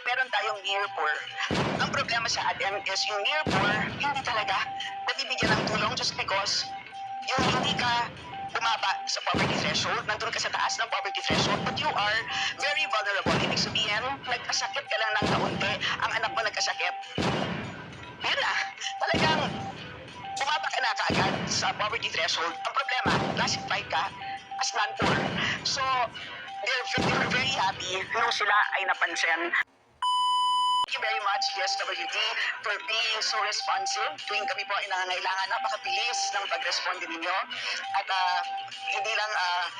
Meron tayong near poor. Ang problema sa atin is yung near poor, hindi talaga nabibigyan ng tulong just because yung hindi ka bumaba sa poverty threshold, nandun ka sa taas ng poverty threshold, but you are very vulnerable. Ibig sabihin, nagkasakit ka lang ng kaunti, ang anak mo nagkasakit. Yun na, talagang bumaba ka na kaagad sa poverty threshold. Ang problema, classified ka as non-poor. So, they're very happy nung sila ay napansin. Thank you very much, Dswd, for being so responsive. Tuwing kami po ay nangangailangan, napakabilis ng pag-respond ninyo. At hindi lang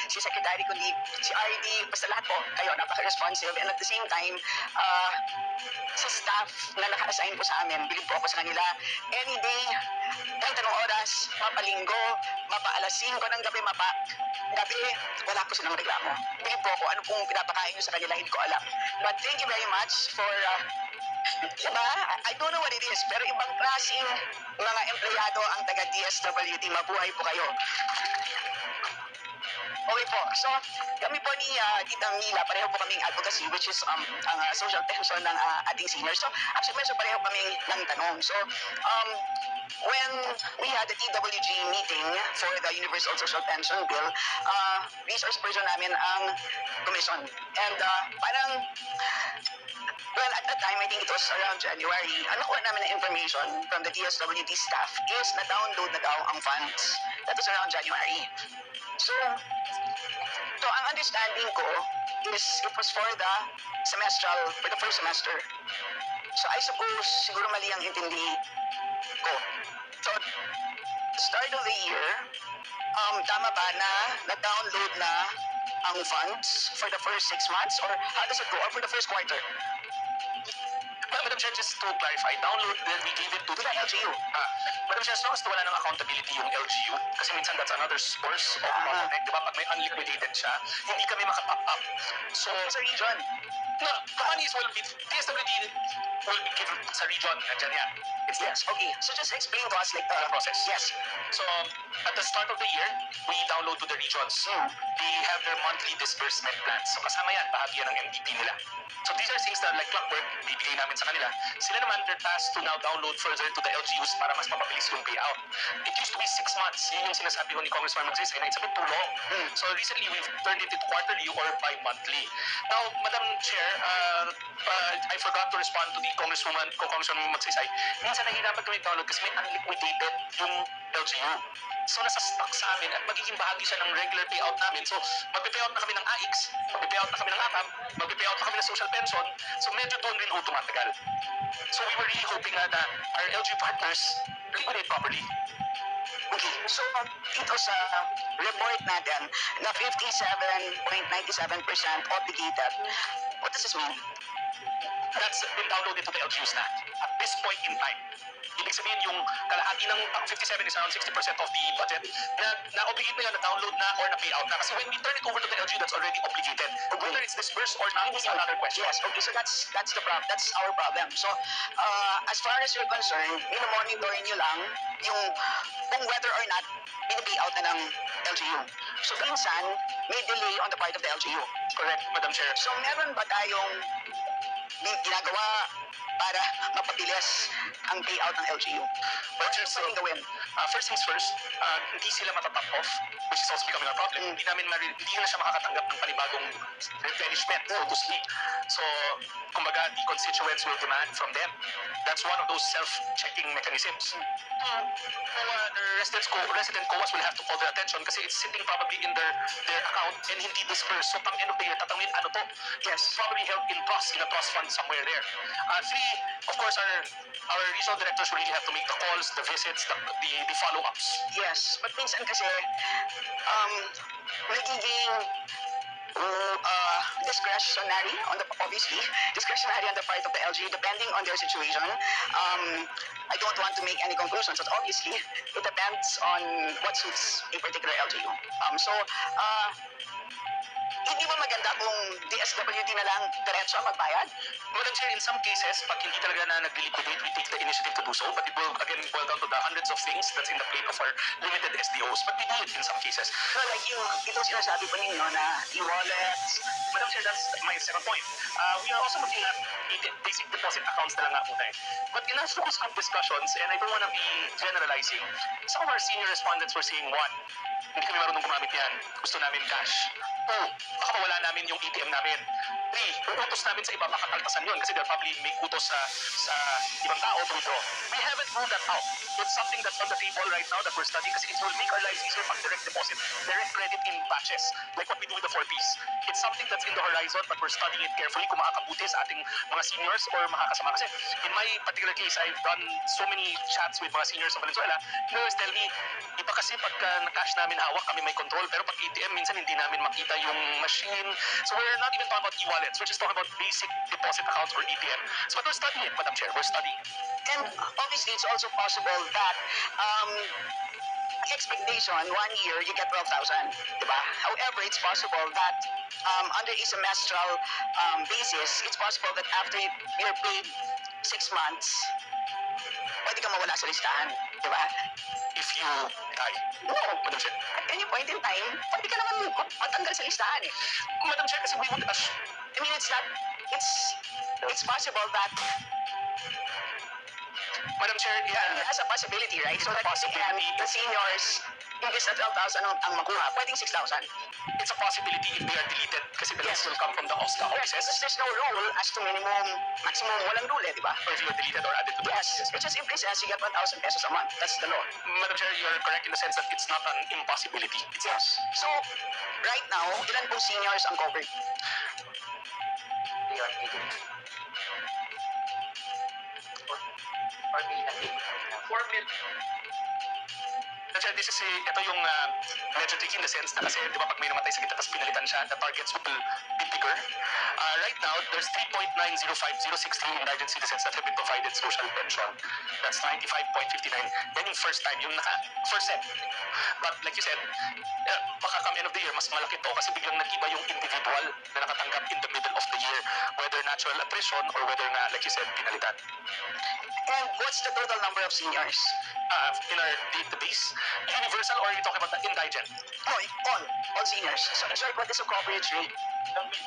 si Secretary, kundi si RD, basta lahat po kayo, napaka-responsive. And at the same time, sa staff na naka-assign po sa amin, bilib po ako sa kanila. Any day, kahit anong oras, mapalinggo, mapa-alas 5 ng gabi, gabi, wala po silang reklamo. Bilib po ako, ano pong pinapakain nyo sa kanila, hindi ko alam. But thank you very much for diba? I don't know what it is, pero ibang klaseng mga empleyado ang taga-Dswd. Mabuhay po kayo. Okay po, so kami po ni Tita Mila, pareho po kaming advocacy, which is ang social pension ng ating seniors. So actually, medyo pareho kaming ng tanong. So when we had the TWG meeting for the Universal Social Pension Bill, resource person namin ang commission. And parang, well, at that time, I think it was around January, ang nakuha namin na information from the Dswd staff is na-download na daw ang funds. That was around January. So ang understanding ko is it was for the first semester. So I suppose, siguro mali ang intindi ko. So, start of the year, tama ba na na-download na ang funds for the first 6 months? Or how does it go? Or for the first quarter? Madam Chair, just to clarify, download, then we gave it to the LGU. Madam Chair, as long as wala ng accountability yung LGU, kasi minsan that's another source of bottleneck, di ba? Pag may unliquidated siya, hindi kami makatop up. So, sa region. No, the money will be, Dswd will be given sa region, nandiyan yan. Yes, okay. So just explain to us like the process. Yes. So, at the start of the year, we download to the regions. They have their monthly disbursement plans. So, kasama yan, bahagi yan ng MDP nila. So, these are things that like clockwork, bibigay namin sa kanila. Sila naman, they're tasked to now download further to the LGUs para mas mapabilis yung payout. It used to be 6 months. Yun yung sinasabi ko ni Congressman Magsaysay na it's a bit too long. So, recently, we've turned it into quarterly or bi-monthly. Now, Madam Chair, I forgot to respond to the Congresswoman Magsaysay. Minsan nahihirapan kami download kasi may unliquidated yung LGU. So nasa stock sa amin at magiging bahagi siya ng regular payout namin. So magpe-payout na kami ng AX, magpe-payout na kami ng AKAP, magpe-payout na kami ng social pension. So medyo doon rin tumatagal. So we were really hoping na our LGU partners liquidate properly. Okay, so dito sa report natin na 57.97% obligated, what does this mean? That's been downloaded to the LGUs na at this point in time. Ibig sabihin yung kalahati ng 57 is around 60% of the budget na-obligate na yan, na-download na or na-payout na. Kasi when we turn it over to the LGU, that's already obligated. Whether it's disbursed or not is another question. Yes, okay, so that's the problem. That's our problem. So, as far as you're concerned, monitor nyo lang yung kung whether or not pinapayout na ng LGU. So, minsan, may delay on the part of the LGU. Correct, Madam Chair. So, meron ba tayong ginagawa para mapabilis ang payout ng LGU? But so, gawin? First things first, hindi sila matatap off, which is also becoming a problem. Hindi na siya makakatanggap ng panibagong replenishment, so to speak. So, kumbaga, the constituents will demand from them. That's one of those self-checking mechanisms. The resident COAs will have to call their attention kasi it's sitting probably in their account and hindi dispersed. So, pang end of the year, tatanungin ano to? Yes, probably held in a trust fund somewhere there. Three, of course, our regional directors will really have to make the calls, the visits, the follow-ups. Yes, but minsan kasi nagiging discretionary on the part of the LGU depending on their situation. I don't want to make any conclusions, but obviously it depends on what suits a particular LGU. So Hindi ba maganda kung DSWD na lang diretso ang magbayad? Madam Chair, in some cases, pag hindi talaga na nag-liquidate, we take the initiative to do so. But it will again boil down to the hundreds of things that's in the plate of our limited SDOs. But we do it in some cases. No, like itong sinasabi po ninyo na e-wallets. Madam Chair, that's my second point. We are also looking at basic deposit accounts na lang nga po tayo. But in our focus group discussions, and I don't want to be generalizing, some of our senior respondents were saying, one, hindi kami marunong gumamit yan. Gusto namin cash. Two, baka mawala namin yung ATM namin. Three, utos namin sa iba, baka kaltasan yun kasi they'll probably make utos sa ibang tao to withdraw. We haven't ruled that out. It's something that's on the table right now that we're studying kasi it will make our lives easier pag direct deposit, direct credit in batches, like what we do with the 4Ps. It's something that's in the horizon but we're studying it carefully kung makakabuti sa ating mga seniors or makakasama. Kasi in my particular case, I've done so many chats with mga seniors sa Valenzuela. They always tell me, iba kasi pagka na-cash namin hawak, kami may control, pero pag ATM, minsan hindi namin makita yung machine. So we're not even talking about e-wallets, we're just talking about basic deposit accounts or ATM. So but we're studying it, Madam Chair, we're studying it. And obviously, it's also possible that expectation, 1 year, you get 12,000, diba? However, it's possible that under a semestral basis, it's possible that after you're paid 6 months, pwede ka mawala sa listahan, diba? If you die, No, Madam Chair. at any point in time, pwede ka naman matanggal sa listahan eh. Madam Chair, kasi we would I mean, it's possible that Madam Chair, yeah, as a possibility, right? So that possibility, the seniors, imbes na 12,000 ang makuha, pwedeng 6,000. it's a possibility if they are deleted kasi the list will come from the OSCA Yes, offices. there's no rule as to minimum, maximum, walang rule eh, di ba? Or if you are deleted or added to the Yes, it just simply says you get 1,000 pesos a month. That's the law. Madam Chair, you are correct in the sense that it's not an impossibility. It's Yes. So, right now, ilan pong seniors ang covered? 4 million. Madam Chair, ito yung medyo tricky in the sense na kasi di ba pag may namatay sa kita tapos pinalitan siya, the targets will be bigger. Right now, there's 3.905063 indigent citizens that have been provided social pension. That's 95.59. Yan yung first time, yung first set. But like you said, baka come end of the year, mas malaki to kasi biglang nag-iba yung individual na nakatanggap in the middle of the year. Whether natural attrition or whether nga, like you said, pinalitan. And what's the total number of seniors? In our database, universal or are you talking about the indigent? No, all seniors. So, sorry, what is the coverage rate? Hindi,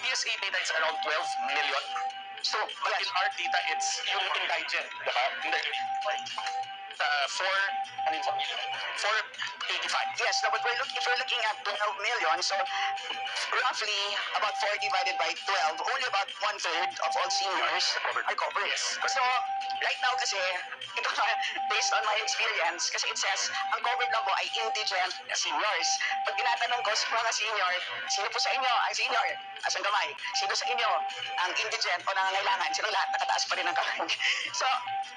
PSA data is around 12 million. So, But yes. in our data, it's yung indigent, diba? Ano yung 485. Yes, no, but if we're looking at 12 million, so roughly about 4 divided by 12, only about 1/3 of all seniors are covered. Yes. So, right now kasi, ito na, based on my experience, kasi it says, ang covered lang po ay indigent seniors. Pag tinatanong ko sa mga senior, sino po sa inyo ang senior? Asang kamay? Sino sa inyo ang indigent o nangangailangan? Silang lahat, nakataas pa rin ang kamay. So,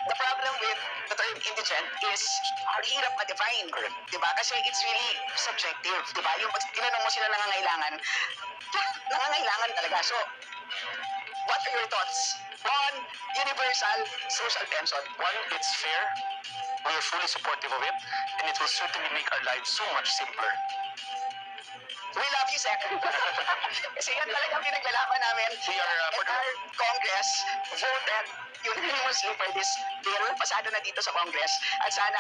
the problem with the term indigent is, ang hirap ma-define. Diba? Kasi it's really subjective. Diba? Yung pag tinanong mo sila nangangailangan, nangangailangan talaga. So, what are your thoughts on universal social pension? One, it's fair. We are fully supportive of it, and it will certainly make our lives so much simpler. We love you, Sec. Kasi yan talagang pinaglalaban namin. We are, And our Congress voted unanimously for this bill. Pasado na dito sa Congress. At sana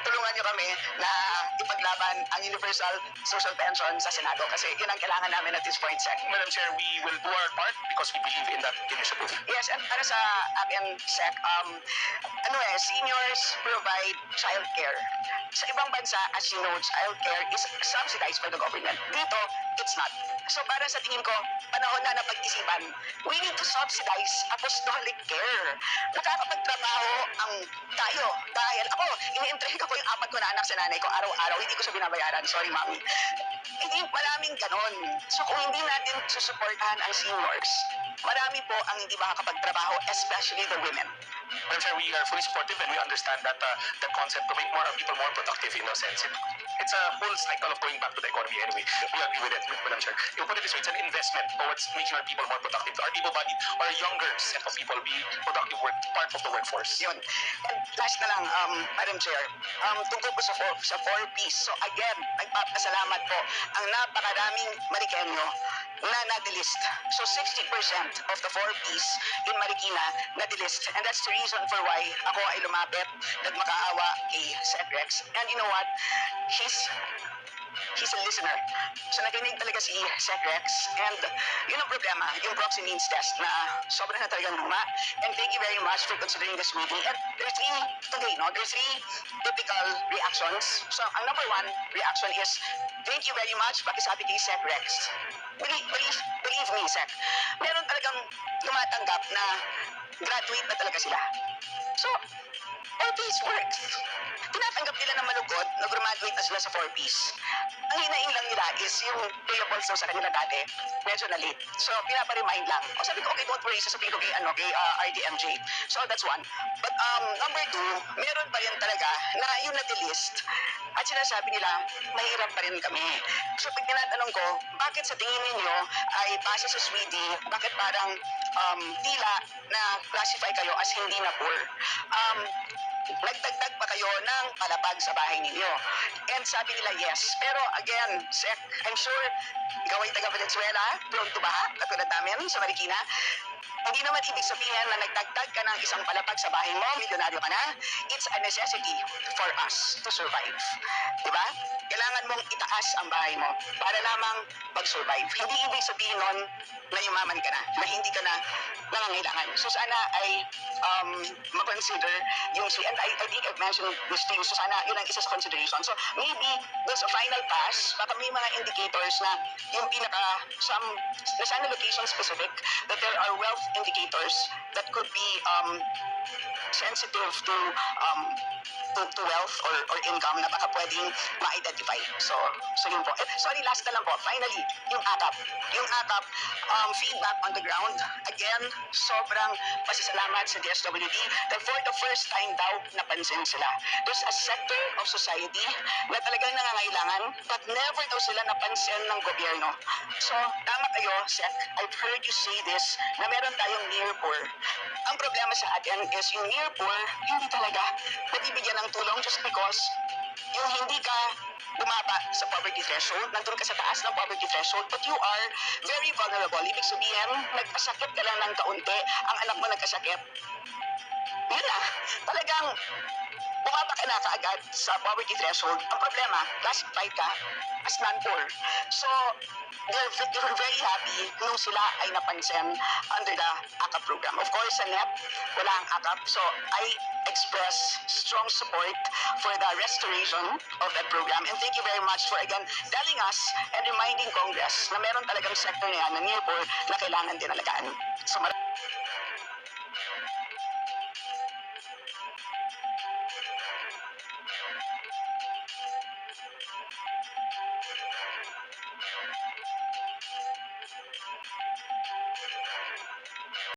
tulungan nyo kami na ipaglaban ang universal social pension sa Senado. Kasi yun ang kailangan namin at this point, Sec. Madam Chair, we will do our part because we believe in that initiative. Yes, and para sa akin, Sec, seniors provide childcare. Sa ibang bansa, as you know, childcare is subsidized by the government. Dito, it's not. So para sa tingin ko, panahon na na pag-isipan, we need to subsidize apostolic care. Nakakapagtrabaho ang tayo. Dahil ako, ini-entrega ko yung 4 ko na anak sa nanay ko araw-araw, hindi ko siya binabayaran. Sorry, mami. Hindi, maraming ganon. So kung hindi natin susuportahan ang seniors, marami po ang hindi makakapagtrabaho, especially the women. Madam Chair, we are fully supportive and we understand that the concept to make more people more productive in a sense. It's a whole cycle of going back to the economy anyway. We agree with it, Madam Chair. You put it this way, it's an investment towards making our people more productive, our able-bodied, or a younger set of people be productive part of the workforce. Yun. And last na lang, Madam Chair, tungkol po sa 4Ps. So again, nagpapasalamat po ang napakaraming Marikenyo na na-delist. So 60% of the 4Ps in Marikina na-delist. And that's the reason for why ako ay lumapit, nagmakaawa kay Secrex. And you know what? He's a listener. So nakinig talaga si Secrex. And yun ang problema, yung proxy means test na sobrang na talagang luma. And thank you very much for considering this meeting. And there's three typical reactions. So ang number one reaction is, thank you very much, pakisabi kay Secrex. Believe me, Sec. Meron talagang tumatanggap na graduate na talaga sila. So, all these works. Tinatanggap nila na malugod na graduate na sila sa 4Ps. Ang hinaing lang nila is yung payables daw sa kanila dati, medyo na late. So, pinapa-remind lang. O sabi ko, okay, don't worry, sasabihin ko kay RDMJ. So, that's one. But number two, meron pa rin talaga na yung na-delist at sinasabi nila, mahirap pa rin kami. So, pag tinatanong ko, bakit sa tingin ninyo ay base sa Dswd, bakit parang tila na classify kayo as hindi na poor? Nagdagdag pa kayo ng palapag sa bahay ninyo. And sabi nila yes. Pero again, Sec, I'm sure ikaw ay taga Venezuela, prone to baha, katulad namin sa Marikina. Hindi naman ibig sabihin na nagdagdag ka ng isang palapag sa bahay mo, milyonaryo ka na. It's a necessity for us to survive. Diba? Kailangan mong itaas ang bahay mo para lamang mag-survive. Hindi ibig sabihin nun na yumaman ka na hindi ka na nangangailangan. So sana ay ma-consider yung, and I think I've mentioned this to you, so sana yun ang isa sa consideration. So maybe dun sa final pass, baka may mga indicators na yung na sana location specific, that there are wealth indicators that could be sensitive to wealth or income na baka pwedeng ma-identify. So yun po. Sorry, last na lang po. Finally, yung AKAP. Yung AKAP, feedback on the ground. Again, sobrang pasasalamat sa Dswd that for the first time daw napansin sila. There's a sector of society na talagang nangangailangan but never daw sila napansin ng gobyerno. So, tama kayo, Sec. I've heard you say this na meron tayong near poor. Ang problema sa atin is yung near poor, hindi talaga nabibigyan ng tulong just because yung hindi ka bumaba sa poverty threshold, nandun ka sa taas ng poverty threshold, but you are very vulnerable. Ibig sabihin, nagkasakit ka lang ng kaunti, ang anak mo nagkasakit. Yun na, talagang bumaba ka na kaagad sa poverty threshold. Ang problema, classified ka as non-poor. So, they were very happy nung sila ay napansin under the AKAP program. Of course, sa NEP, wala ang AKAP. So, I express strong support for the restoration of that program. And thank you very much for, again, telling us and reminding Congress na meron talagang sector na yan, na near poor, na kailangan din alagaan. So,